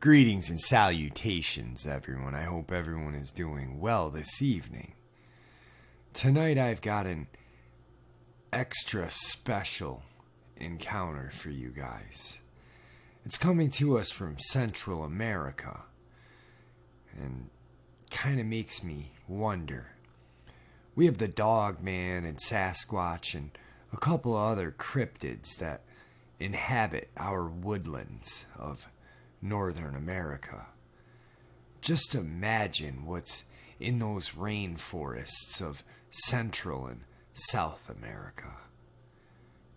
Greetings and salutations, everyone. I hope everyone is doing well this evening. Tonight I've got an extra special encounter for you guys. It's coming to us from Central America, and kind of makes me wonder. We have the Dogman and Sasquatch and a couple of other cryptids that inhabit our woodlands of Northern America. Just imagine what's in those rainforests of Central and South America.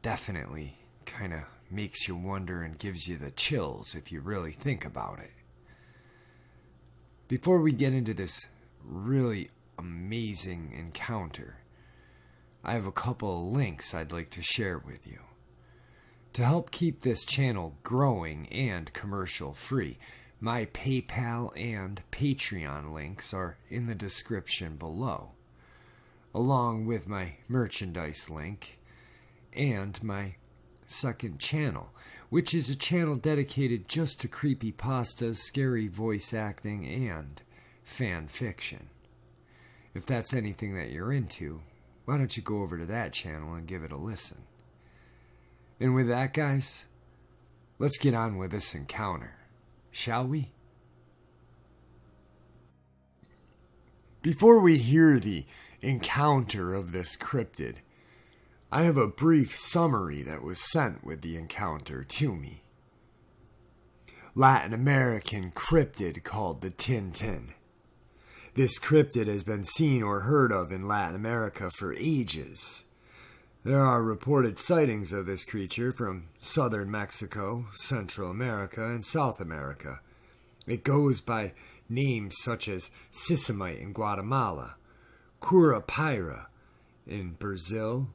Definitely kind of makes you wonder and gives you the chills if you really think about it. Before we get into this really amazing encounter, I have a couple of links I'd like to share with you. To help keep this channel growing and commercial free, my PayPal and Patreon links are in the description below, along with my merchandise link and my second channel, which is a channel dedicated just to creepypastas, scary voice acting, and fan fiction. If that's anything that you're into, why don't you go over to that channel and give it a listen. And with that, guys, let's get on with this encounter, shall we? Before we hear the encounter of this cryptid, I have a brief summary that was sent with the encounter to me. Latin American cryptid called the Tintin. This cryptid has been seen or heard of in Latin America for ages. There are reported sightings of this creature from southern Mexico, Central America, and South America. It goes by names such as Sisemite in Guatemala, Curupira in Brazil,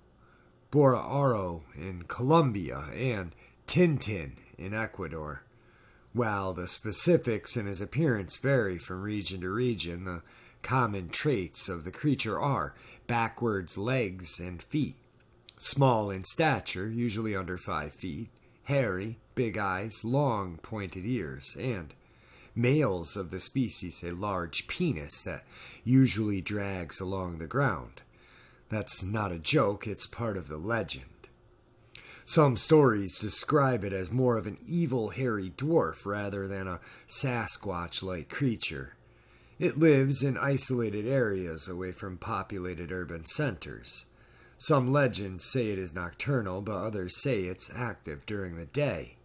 Boraaro in Colombia, and Tintin in Ecuador. While the specifics in his appearance vary from region to region, the common traits of the creature are backwards legs and feet. Small in stature, usually under 5 feet, hairy, big eyes, long pointed ears, and males of the species a large penis that usually drags along the ground. That's not a joke, it's part of the legend. Some stories describe it as more of an evil hairy dwarf rather than a Sasquatch-like creature. It lives in isolated areas away from populated urban centers. Some legends say it is nocturnal, but others say it's active during the day.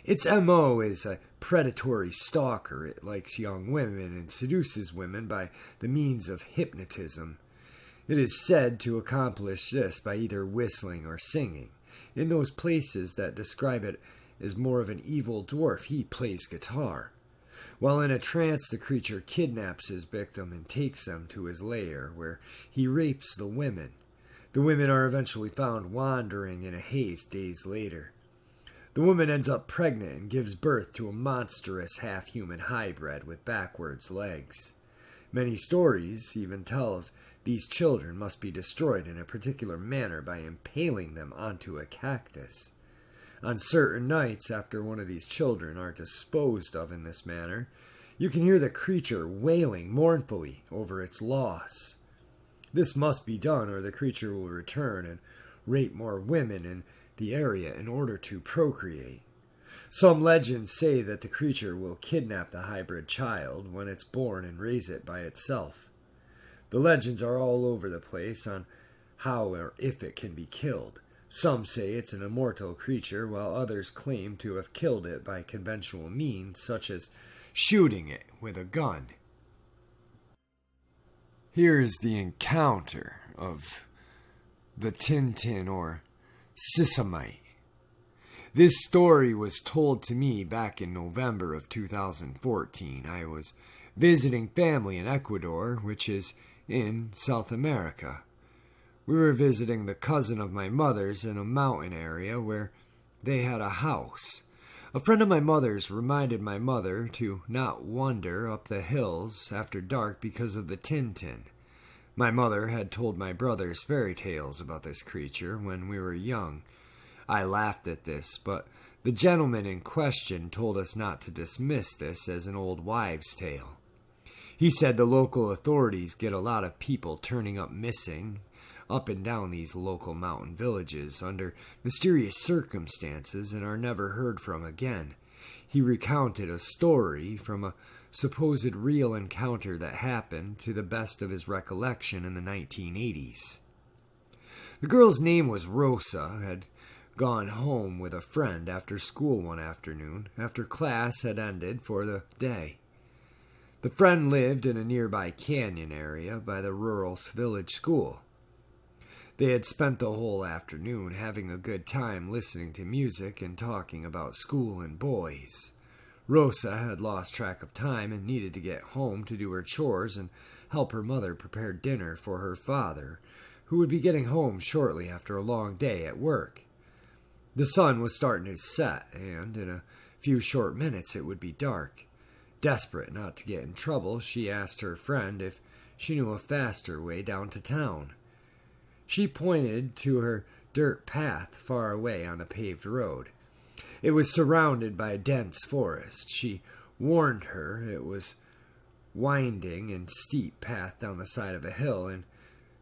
Its MO is a predatory stalker. It likes young women and seduces women by the means of hypnotism. It is said to accomplish this by either whistling or singing. In those places that describe it as more of an evil dwarf, he plays guitar. While in a trance, the creature kidnaps his victim and takes them to his lair, where he rapes the women. The women are eventually found wandering in a haze days later. The woman ends up pregnant and gives birth to a monstrous half-human hybrid with backwards legs. Many stories even tell of these children must be destroyed in a particular manner by impaling them onto a cactus. On certain nights, after one of these children are disposed of in this manner, you can hear the creature wailing mournfully over its loss. This must be done, or the creature will return and rape more women in the area in order to procreate. Some legends say that the creature will kidnap the hybrid child when it's born and raise it by itself. The legends are all over the place on how or if it can be killed. Some say it's an immortal creature, while others claim to have killed it by conventional means, such as shooting it with a gun. Here is the encounter of the Tintin or Sisemite. This story was told to me back in November of 2014. I was visiting family in Ecuador, which is in South America. We were visiting the cousin of my mother's in a mountain area where they had a house. A friend of my mother's reminded my mother to not wander up the hills after dark because of the Tintin. My mother had told my brothers fairy tales about this creature when we were young. I laughed at this, but The gentleman in question told us not to dismiss this as an old wives' tale. He said the local authorities get a lot of people turning up missing up and down these local mountain villages under mysterious circumstances and are never heard from again. He recounted a story from a supposed real encounter that happened to the best of his recollection in the 1980s. The girl's name was Rosa, had gone home with a friend after school one afternoon, after class had ended for the day. The friend lived in a nearby canyon area by the rural village school. They had spent the whole afternoon having a good time listening to music and talking about school and boys. Rosa had lost track of time and needed to get home to do her chores and help her mother prepare dinner for her father, who would be getting home shortly after a long day at work. The sun was starting to set, and in a few short minutes it would be dark. Desperate not to get in trouble, she asked her friend if she knew a faster way down to town. She pointed to her dirt path far away on a paved road. It was surrounded by a dense forest. She warned her it was winding and steep path down the side of a hill and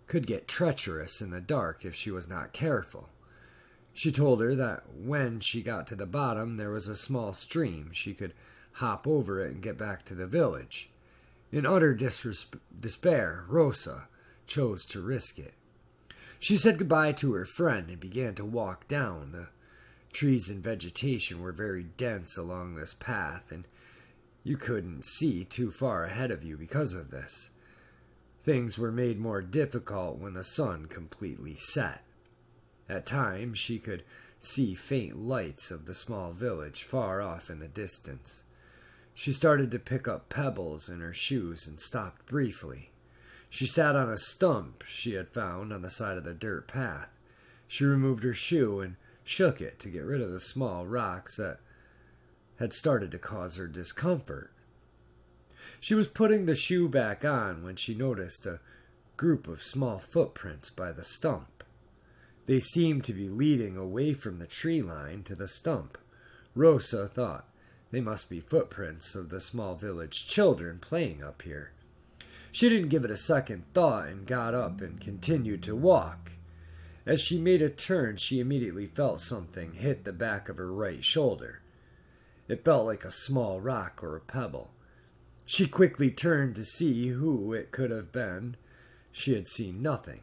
could get treacherous in the dark if she was not careful. She told her that when she got to the bottom there was a small stream. She could hop over it and get back to the village. In utter despair, Rosa chose to risk it. She said goodbye to her friend and began to walk down. The trees and vegetation were very dense along this path, and you couldn't see too far ahead of you because of this. Things were made more difficult when the sun completely set. At times she could see faint lights of the small village far off in the distance. She started to pick up pebbles in her shoes and stopped briefly. She sat on a stump she had found on the side of the dirt path. She removed her shoe and shook it to get rid of the small rocks that had started to cause her discomfort. She was putting the shoe back on when she noticed a group of small footprints by the stump. They seemed to be leading away from the tree line to the stump. Rosa thought they must be footprints of the small village children playing up here. She didn't give it a second thought and got up and continued to walk. As she made a turn, she immediately felt something hit the back of her right shoulder. It felt like a small rock or a pebble. She quickly turned to see who it could have been. She had seen nothing.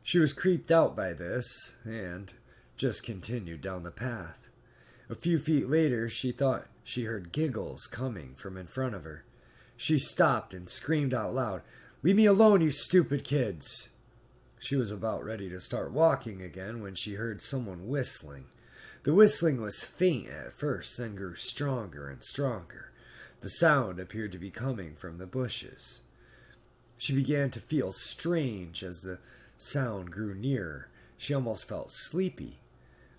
She was creeped out by this and just continued down the path. A few feet later, she thought she heard giggles coming from in front of her. She stopped and screamed out loud, "Leave me alone, you stupid kids!" She was about ready to start walking again when she heard someone whistling. The whistling was faint at first, then grew stronger and stronger. The sound appeared to be coming from the bushes. She began to feel strange as the sound grew nearer. She almost felt sleepy.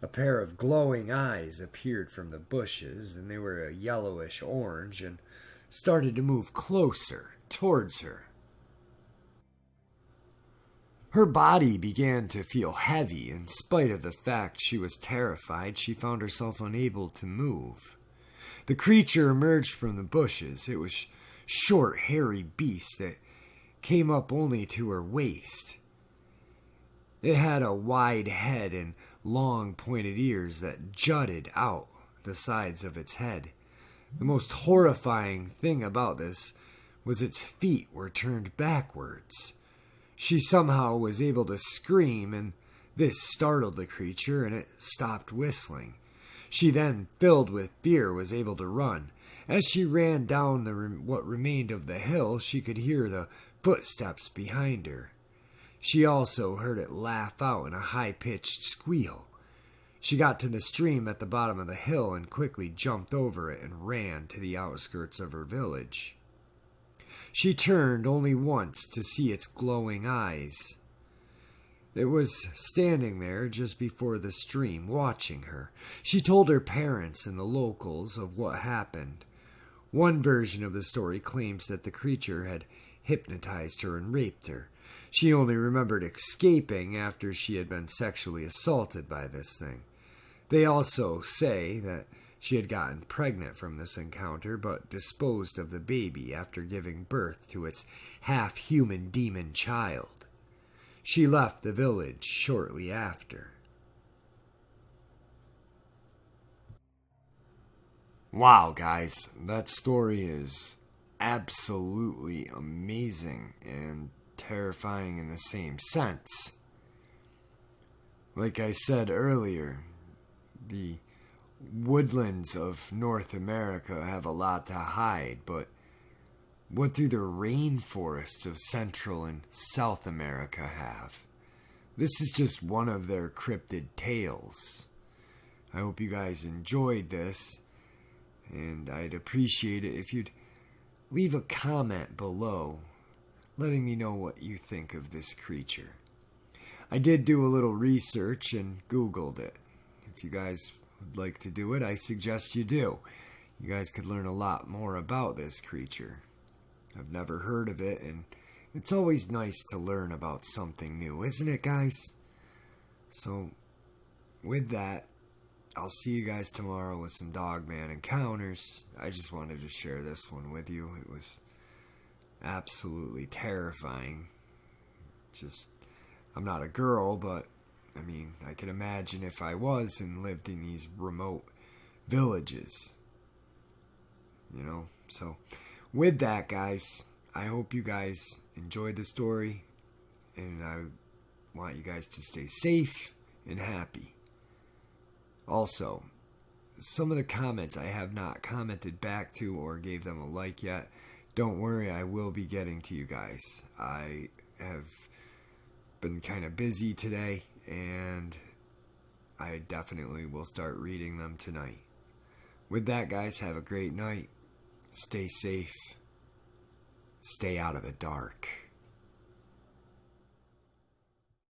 A pair of glowing eyes appeared from the bushes, and they were a yellowish orange and started to move closer towards her. Her body began to feel heavy. In spite of the fact she was terrified, she found herself unable to move. The creature emerged from the bushes. It was a short, hairy beast that came up only to her waist. It had a wide head and long pointed ears that jutted out the sides of its head. The most horrifying thing about this was its feet were turned backwards. She somehow was able to scream, and this startled the creature, and it stopped whistling. She then, filled with fear, was able to run. As she ran down what remained of the hill, she could hear the footsteps behind her. She also heard it laugh out in a high-pitched squeal. She got to the stream at the bottom of the hill and quickly jumped over it and ran to the outskirts of her village. She turned only once to see its glowing eyes. It was standing there just before the stream, watching her. She told her parents and the locals of what happened. One version of the story claims that the creature had hypnotized her and raped her. She only remembered escaping after she had been sexually assaulted by this thing. They also say that she had gotten pregnant from this encounter, but disposed of the baby after giving birth to its half-human demon child. She left the village shortly after. Wow, guys, that story is absolutely amazing and terrifying in the same sense. Like I said earlier, the woodlands of North America have a lot to hide, but what do the rainforests of Central and South America have? This is just one of their cryptid tales. I hope you guys enjoyed this, and I'd appreciate it if you'd leave a comment below letting me know what you think of this creature. I did do a little research and Googled it. If you guys would like to do it, I suggest you do. You guys could learn a lot more about this creature. I've never heard of it, and it's always nice to learn about something new, isn't it, guys? So, with that, I'll see you guys tomorrow with some Dogman encounters. I just wanted to share this one with you. It was absolutely terrifying. I'm not a girl, but I mean, I can imagine if I was and lived in these remote villages. So with that, guys, I hope you guys enjoyed the story, and I want you guys to stay safe and happy. Also, some of the comments I have not commented back to or gave them a like yet. Don't worry, I will be getting to you guys. I have been kind of busy today, and I definitely will start reading them tonight. With that, guys, have a great night. Stay safe. Stay out of the dark.